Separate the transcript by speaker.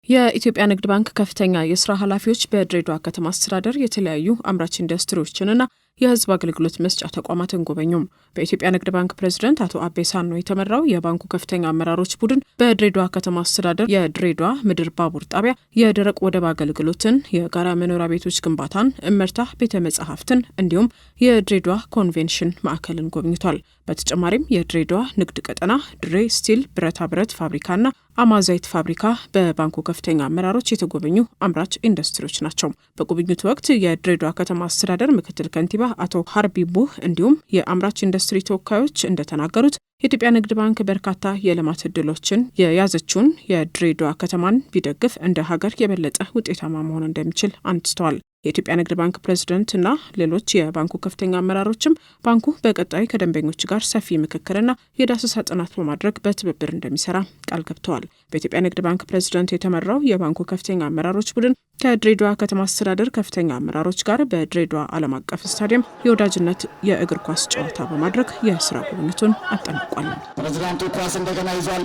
Speaker 1: የኢትዮጵያ ንግድ ባንክ ከፍተኛ የስራ ኃላፊዎች በድሬዳዋ ከተማ አስተዳደር የተለያዩ አምራች ኢንዱስትሪዎችንና የህዝብ አገልግሎት መስጫ ተቋማትን ጎበኙ። በኢትዮጵያ ንግድ ባንክ ፕሬዝዳንት አቶ አቤ ሳኖ የተመራው የባንኩ ከፍተኛ አመራሮች ቡድን በድሬዳዋ ከተማ አስተዳደር የድሬዳዋ ምድር ባቡር ጣቢያ የደረቅ ወደብ አገልግሎትን፣ የጋራ መኖሪያ ቤቶች ግንባታን፣ እመርታ ቤተ መጻሕፍትን እንዲሁም የድሬዳዋ ኮንቬንሽን ማዕከልን ጎብኝቷል። በተጨማሪም የድሬዳዋ ንግድ ቀጠና፣ ድሬ ስቲል ብረታ ብረት ፋብሪካና አማዛይት ፋብሪካ በባንኩ ከፍተኛ አመራሮች የተጎበኙ አምራች ኢንዱስትሪዎች ናቸው። በጉብኝቱ ወቅት የድሬዳዋ ከተማ አስተዳደር ምክትል ከንቲባ አቶ ሀርቢ ቡህ እንዲሁም የአምራች ኢንዱስትሪ ተወካዮች እንደተናገሩት የኢትዮጵያ ንግድ ባንክ በርካታ የልማት እድሎችን የያዘችውን የድሬዳዋ ከተማን ቢደግፍ እንደ ሀገር የበለጠ ውጤታማ መሆን እንደሚችል አንስተዋል። የኢትዮጵያ ንግድ ባንክ ፕሬዝዳንትና ሌሎች የባንኩ ከፍተኛ አመራሮችም ባንኩ በቀጣይ ከደንበኞች ጋር ሰፊ ምክክርና የዳሰሳ ጥናት በማድረግ በትብብር እንደሚሰራ ቃል ገብተዋል። በኢትዮጵያ ንግድ ባንክ ፕሬዝዳንት የተመራው የባንኩ ከፍተኛ አመራሮች ቡድን ከድሬዳዋ ከተማ አስተዳደር ከፍተኛ አመራሮች ጋር በድሬዳዋ ዓለም አቀፍ ስታዲየም የወዳጅነት የእግር ኳስ ጨዋታ በማድረግ የስራ ጉብኝቱን አጠናቋል።
Speaker 2: ፕሬዝዳንቱ ኳስ እንደገና ይዟል።